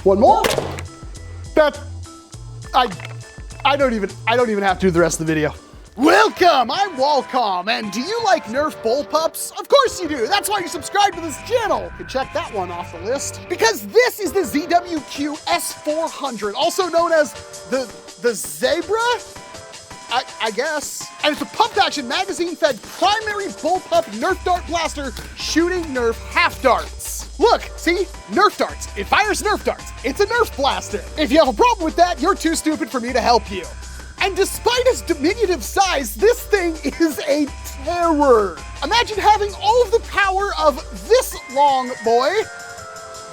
One more. That, I don't even have to do the rest of the video. Welcome, I'm Walcom, and do you like Nerf Bullpups? Of course you do, that's why you subscribe to this channel. You can check that one off the list. Because this is the ZWQ S400, also known as the Zebra? I guess. And it's a pump-action magazine-fed primary bullpup Nerf dart blaster shooting Nerf half darts. Look, see? Nerf darts. It fires Nerf darts. It's a Nerf blaster. If you have a problem with that, you're too stupid for me to help you. And despite its diminutive size, this thing is a terror. Imagine having all of the power of this long boy,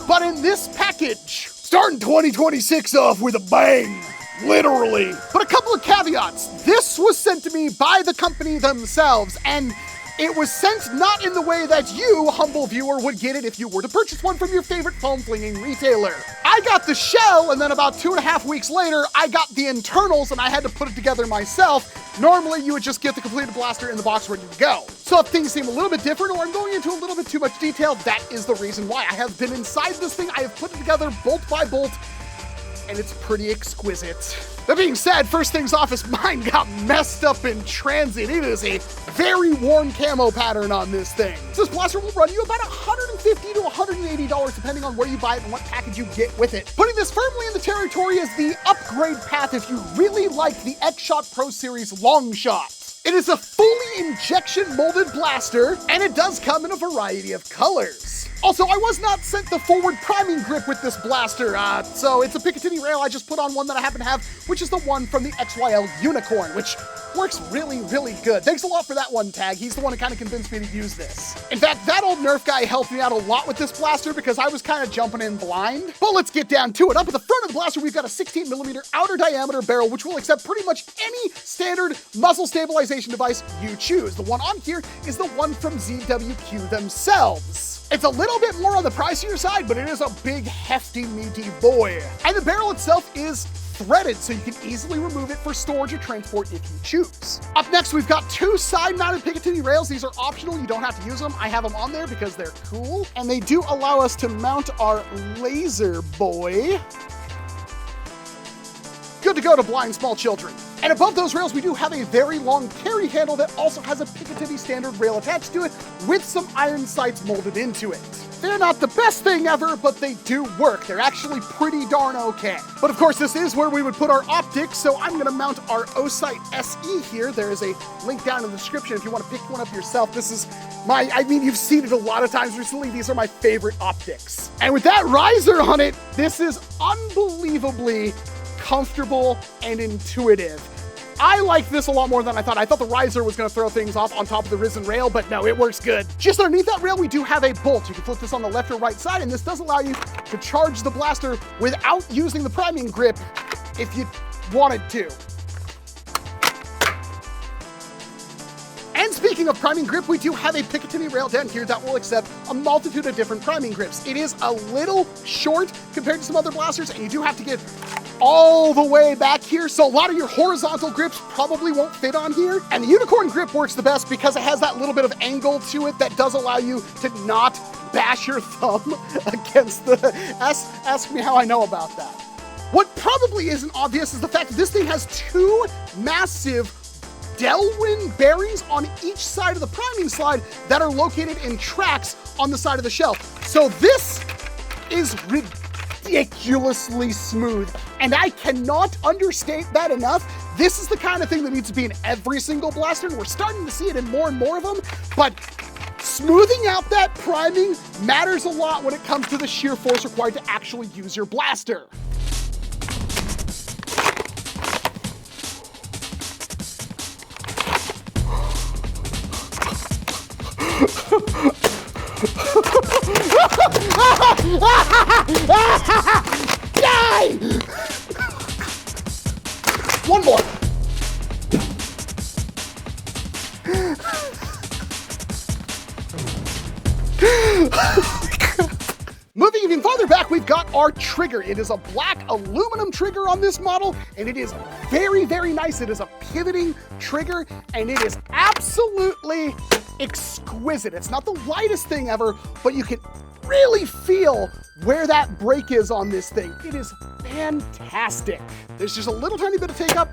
but in this package. Starting 2026 off with a bang. Literally. But a couple of caveats. This was sent to me by the company themselves, and it was sent not in the way that you, humble viewer, would get it if you were to purchase one from your favorite foam flinging retailer. I got the shell, and then about 2.5 weeks later, I got the internals, and I had to put it together myself. Normally, you would just get the completed blaster in the box ready to go. So if things seem a little bit different, or I'm going into a little bit too much detail, that is the reason why. I have been inside this thing, I have put it together bolt by bolt, and it's pretty exquisite. That being said, first things off is mine got messed up in transit. It is a very worn camo pattern on this thing. So this blaster will run you about $150 to $180 depending on where you buy it and what package you get with it. Putting this firmly in the territory is the upgrade path if you really like the X-Shot Pro Series long shot. It is a fully injection molded blaster, and it does come in a variety of colors. Also, I was not sent the forward priming grip with this blaster, so it's a Picatinny rail. I just put on one that I happen to have, which is the one from the XYL Unicorn, which works really, really good. Thanks a lot for that one, Tag. He's the one who kind of convinced me to use this. In fact, that old Nerf guy helped me out a lot with this blaster because I was kind of jumping in blind. But let's get down to it. Up at the front of the blaster, we've got a 16mm outer diameter barrel, which will accept pretty much any standard muzzle stabilization device you choose. The one on here is the one from ZWQ themselves. It's a little bit more on the pricier side, but it is a big, hefty, meaty boy. And the barrel itself is threaded, so you can easily remove it for storage or transport if you choose. Up next, we've got two side-mounted Picatinny rails. These are optional, you don't have to use them. I have them on there because they're cool. And they do allow us to mount our laser boy. Good to go to blind small children. And above those rails, we do have a very long carry handle that also has a Picatinny standard rail attached to it with some iron sights molded into it. They're not the best thing ever, but they do work. They're actually pretty darn okay. But of course, this is where we would put our optics, so I'm gonna mount our O-Sight SE here. There is a link down in the description if you wanna pick one up yourself. This is you've seen it a lot of times recently. These are my favorite optics. And with that riser on it, this is unbelievably comfortable and intuitive. I like this a lot more than I thought. I thought the riser was gonna throw things off on top of the risen rail, but no, it works good. Just underneath that rail, we do have a bolt. You can flip this on the left or right side, and this does allow you to charge the blaster without using the priming grip if you wanted to. And speaking of priming grip, we do have a Picatinny rail down here that will accept a multitude of different priming grips. It is a little short compared to some other blasters, and you do have to get all the way back here, so a lot of your horizontal grips probably won't fit on here. And the Unicorn grip works the best because it has that little bit of angle to it that does allow you to not bash your thumb against the ask me how I know about that. What probably isn't obvious is the fact that this thing has two massive Delwyn bearings on each side of the priming slide that are located in tracks on the side of the shelf. So this is ridiculously smooth, and I cannot understate that enough. This is the kind of thing that needs to be in every single blaster, and we're starting to see it in more and more of them, but smoothing out that priming matters a lot when it comes to the sheer force required to actually use your blaster. Die! One more. Moving even farther farther back, we've got our trigger. It is a black aluminum trigger on this model, and it is very, very nice. It is a pivoting trigger, and it is absolutely exquisite. It's not the lightest thing ever, but you can really feel where that break is on this thing. It is fantastic. There's just a little tiny bit of take up,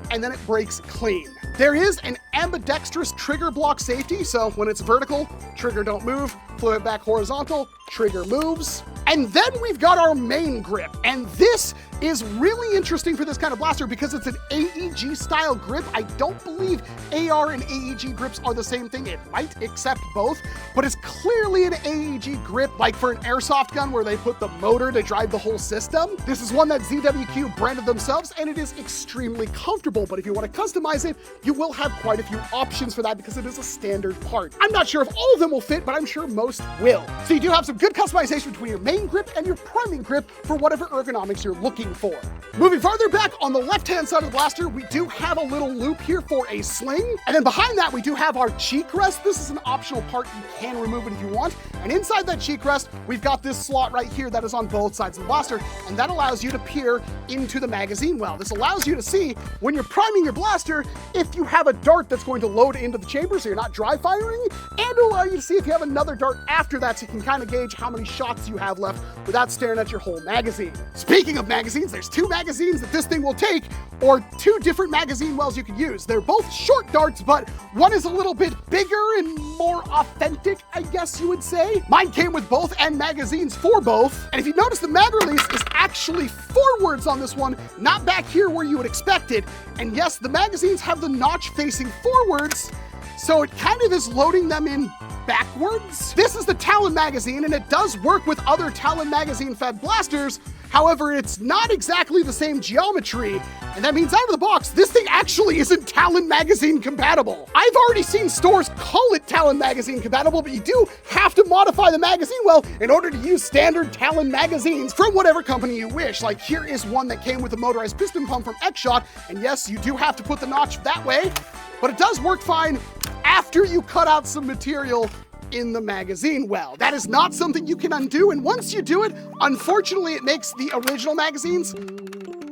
and then it breaks clean. There is an ambidextrous trigger block safety, so when it's vertical, trigger don't move, flip it back horizontal, trigger moves. And then we've got our main grip, and this is really interesting for this kind of blaster because it's an AEG style grip. I don't believe AR and AEG grips are the same thing. It might accept both, but it's clearly an AEG grip, like for an airsoft gun where they put the motor to drive the whole system. This is one that ZWQ branded themselves, and it is extremely comfortable, but if you want to customize it, you will have quite a few options for that because it is a standard part. I'm not sure if all of them will fit, but I'm sure most will. So you do have some good customization between your main grip and your priming grip for whatever ergonomics you're looking for. Moving farther back on the left-hand side of the blaster, we do have a little loop here for a sling. And then behind that, we do have our cheek rest. This is an optional part. You can remove it if you want. And inside that cheek rest, we've got this slot right here that is on both sides of the blaster, and that allows you to peer into the magazine well. This allows you to see when you're priming your blaster if you have a dart that's going to load into the chamber so you're not dry firing, and allow you to see if you have another dart after that so you can kind of gauge how many shots you have left without staring at your whole magazine. Speaking of magazines, there's two magazines that this thing will take, or two different magazine wells you can use. They're both short darts, but one is a little bit bigger and more authentic, I guess you would say. Mine came with both end magazines for both, and if you notice, the mag release is actually forwards on this one, not back here where you would expect it. And yes, the magazines have the notch facing forwards, so it kind of is loading them in backwards. This is the Talon magazine, and it does work with other Talon magazine fed blasters. However, it's not exactly the same geometry, and that means out of the box, this thing actually isn't Talon magazine compatible. I've already seen stores call it Talon magazine compatible, but you do have to modify the magazine well in order to use standard Talon magazines from whatever company you wish. Like here is one that came with a motorized piston pump from X-Shot, and yes, you do have to put the notch that way, but it does work fine after you cut out some material in the magazine well. That is not something you can undo, and once you do it, unfortunately, it makes the original magazines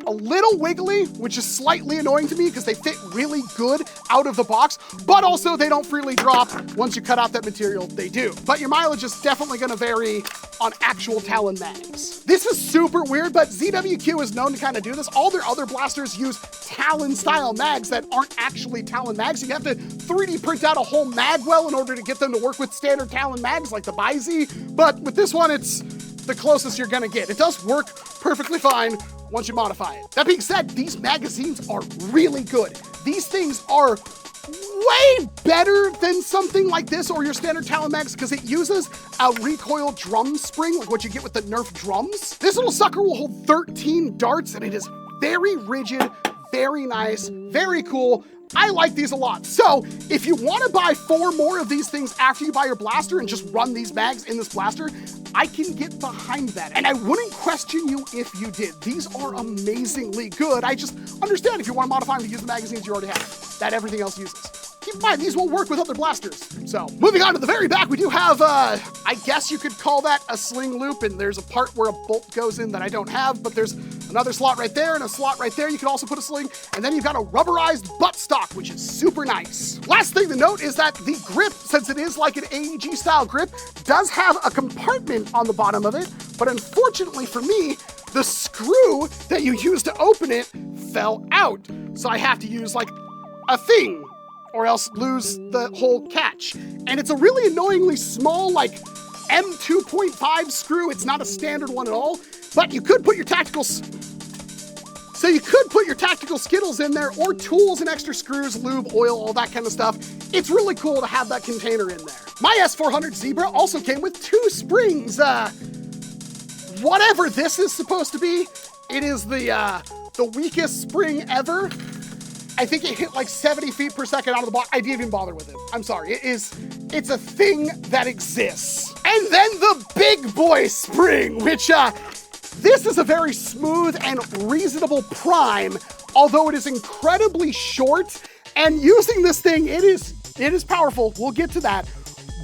a little wiggly, which is slightly annoying to me because they fit really good out of the box, but also they don't freely drop. Once you cut out that material, they do. But your mileage is definitely gonna vary on actual Talon mags. This is super weird, but ZWQ is known to kind of do this. All their other blasters use Talon style mags that aren't actually Talon mags. You have to 3D print out a whole mag well in order to get them to work with standard Talon mags like the Buzzbee, but with this one, it's the closest you're gonna get. It does work perfectly fine once you modify it. That being said, these magazines are really good. These things are way better than something like this or your standard Talon mags because it uses a recoil drum spring, like what you get with the NERF drums. This little sucker will hold 13 darts, and it is very rigid, very nice, very cool. I like these a lot. So if you want to buy 4 more of these things after you buy your blaster and just run these mags in this blaster, I can get behind that. And I wouldn't question you if you did. These are amazingly good. I just understand if you want to modify them to use the magazines you already have, that everything else uses. Keep in mind, these won't work with other blasters. So moving on to the very back, we do have, I guess you could call that a sling loop, and there's a part where a bolt goes in that I don't have, but there's another slot right there and a slot right there. You can also put a sling, and then you've got a rubberized buttstock, which is super nice. Last thing to note is that the grip, since it is like an AEG style grip, does have a compartment on the bottom of it, but unfortunately for me, the screw that you use to open it fell out. So I have to use like a thing, or else lose the whole catch. And it's a really annoyingly small, like M2.5 screw. It's not a standard one at all, but you could put your tactical, so you could put your tactical Skittles in there, or tools and extra screws, lube, oil, all that kind of stuff. It's really cool to have that container in there. My S400 Zebra also came with 2 springs. Whatever this is supposed to be, it is the weakest spring ever. I think it hit like 70 feet per second out of the box. I didn't even bother with it. I'm sorry. It's a thing that exists. And then the big boy spring, which this is a very smooth and reasonable prime, although it is incredibly short. And using this thing, it is powerful. We'll get to that.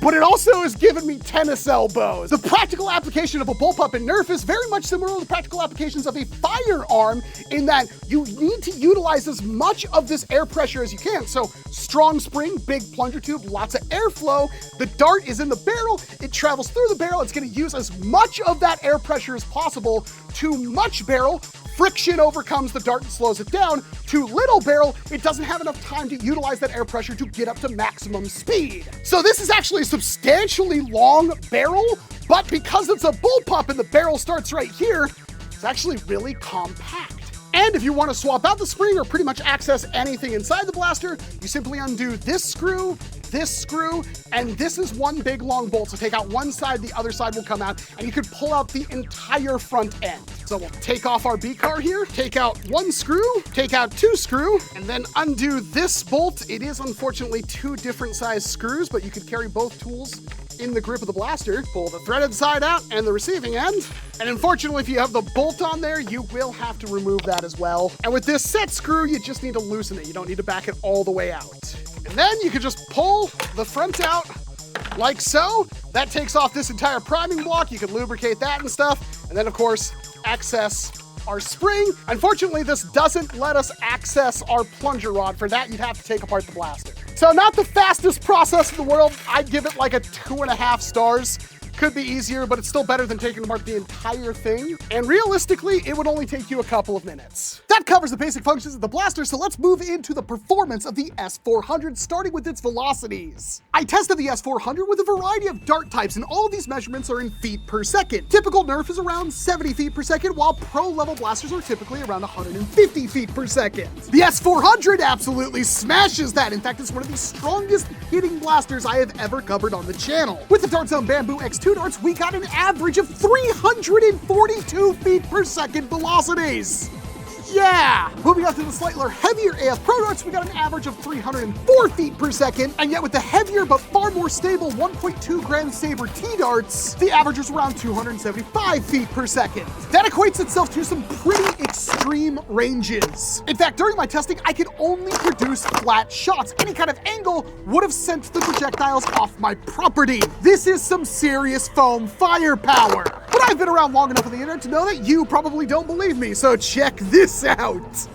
but it also has given me tennis elbows. The practical application of a bullpup in Nerf is very much similar to the practical applications of a firearm in that you need to utilize as much of this air pressure as you can. So strong spring, big plunger tube, lots of airflow. The dart is in the barrel, it travels through the barrel, it's gonna use as much of that air pressure as possible. Too much barrel, friction overcomes the dart and slows it down. Too little barrel, it doesn't have enough time to utilize that air pressure to get up to maximum speed. So this is actually a substantially long barrel, but because it's a bullpup and the barrel starts right here, it's actually really compact. And if you want to swap out the spring or pretty much access anything inside the blaster, you simply undo this screw, and this is one big long bolt. So take out one side, the other side will come out, and you could pull out the entire front end. So we'll take off our B car here, take out one screw, take out two screw, and then undo this bolt. It is unfortunately two different size screws, but you could carry both tools in the grip of the blaster. Pull the threaded side out and the receiving end. And unfortunately, if you have the bolt on there, you will have to remove that as well. And with this set screw, you just need to loosen it. You don't need to back it all the way out. And then you can just pull the front out like so. That takes off this entire priming block. You can lubricate that and stuff. And then of course, access our spring. Unfortunately, this doesn't let us access our plunger rod. For that, you'd have to take apart the blaster. So not the fastest process in the world. I'd give it like a 2.5 stars. Could be easier, but it's still better than taking apart the entire thing. And realistically, it would only take you a couple of minutes. That covers the basic functions of the blaster, so let's move into the performance of the S400, starting with its velocities. I tested the S400 with a variety of dart types, and all of these measurements are in feet per second. Typical Nerf is around 70 feet per second, while pro level blasters are typically around 150 feet per second. The S400 absolutely smashes that. In fact, it's one of the strongest hitting blasters I have ever covered on the channel. With the Dart Zone Bamboo X2 darts, we got an average of 342 feet per second velocities. Yeah! Moving on to the slightly heavier AF Pro darts, we got an average of 304 feet per second, and yet with the heavier but far more stable 1.2 gram Saber T darts, the average is around 275 feet per second. That equates itself to some pretty extreme ranges. In fact, during my testing, I could only produce flat shots. Any kind of angle would have sent the projectiles off my property. This is some serious foam firepower. But I've been around long enough on the internet to know that you probably don't believe me, so check this out.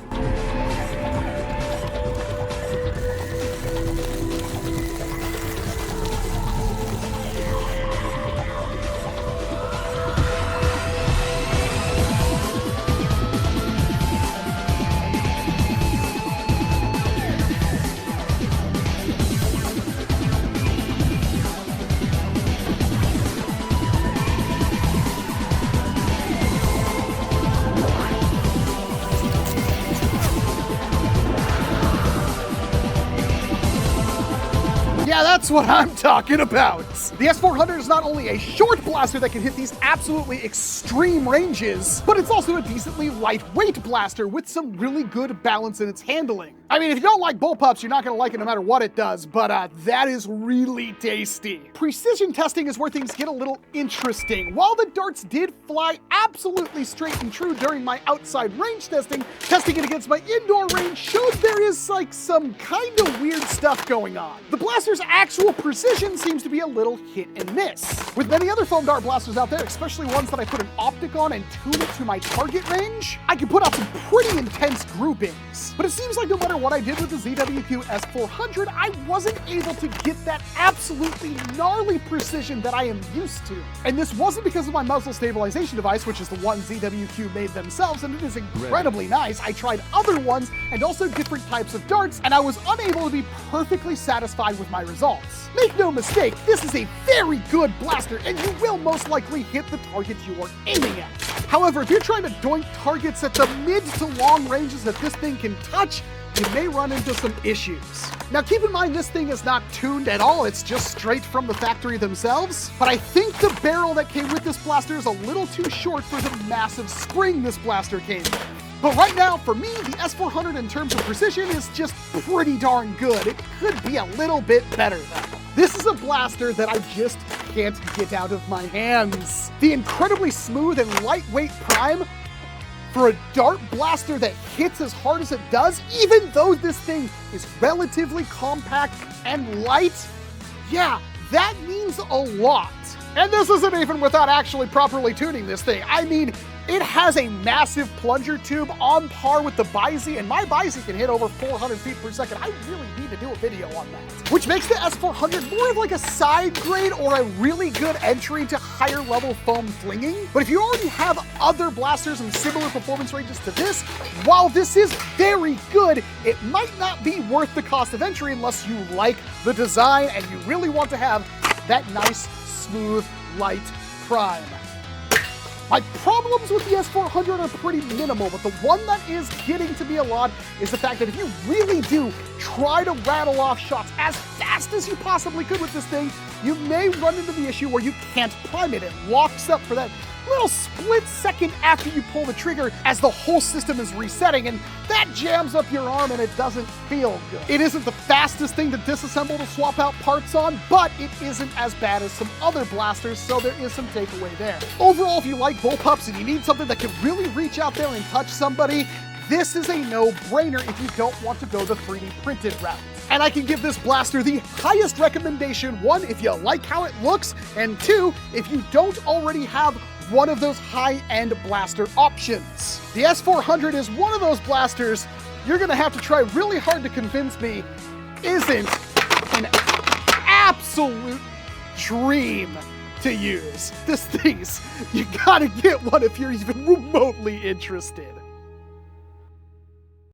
Yeah, that's what I'm talking about. The S400 is not only a short blaster that can hit these absolutely extreme ranges, but it's also a decently lightweight blaster with some really good balance in its handling. I mean, if you don't like bullpups, you're not gonna like it no matter what it does, but that is really tasty. Precision testing is where things get a little interesting. While the darts did fly absolutely straight and true during my outside range testing, testing it against my indoor range showed there is like some kind of weird stuff going on. The blaster's actual precision seems to be a little hit and miss. With many other foam dart blasters out there, especially ones that I put an optic on and tune it to my target range, I can put out some pretty intense groupings. But it seems like no matter what I did with the ZWQ S400, I wasn't able to get that absolutely gnarly precision that I am used to. And this wasn't because of my muzzle stabilization device, which is the one ZWQ made themselves, and it is incredibly nice. I tried other ones and also different types of darts, and I was unable to be perfectly satisfied with my results. Make no mistake, this is a very good blaster, and you will most likely hit the target you are aiming at. However, if you're trying to doink targets at the mid to long ranges that this thing can touch, you may run into some issues. Now keep in mind, this thing is not tuned at all, it's just straight from the factory themselves, but I think the barrel that came with this blaster is a little too short for the massive spring this blaster came with. But right now, for me, the S400 in terms of precision is just pretty darn good. It could be a little bit better though. This is a blaster that I just can't get out of my hands. The incredibly smooth and lightweight prime for a dart blaster that hits as hard as it does, even though this thing is relatively compact and light, yeah, That means a lot. And this isn't even without actually properly tuning this thing. I mean, it has a massive plunger tube on par with the Buzzbee, and my Buzzbee can hit over 400 feet per second. I really need to do a video on that. Which makes the S400 more of like a side grade or a really good entry to higher level foam flinging. But if you already have other blasters and similar performance ranges to this, while this is very good, it might not be worth the cost of entry unless you like the design and you really want to have that nice, smooth, light prime. My problems with the S400 are pretty minimal, but the one that is getting to me a lot is the fact that if you really do try to rattle off shots as fast as you possibly could with this thing, you may run into the issue where you can't prime it. It locks up for that little split second after you pull the trigger as the whole system is resetting, and that jams up your arm and it doesn't feel good. It isn't the fastest thing to disassemble to swap out parts on, but it isn't as bad as some other blasters, so there is some takeaway there. Overall, if you like bullpups and you need something that can really reach out there and touch somebody, this is a no-brainer if you don't want to go the 3D printed route. And I can give this blaster the highest recommendation, 1, if you like how it looks, and 2, if you don't already have one of those high-end blaster options. The S400 is one of those blasters you're gonna have to try really hard to convince me isn't an absolute dream to use. This thing's, you gotta get one if you're even remotely interested.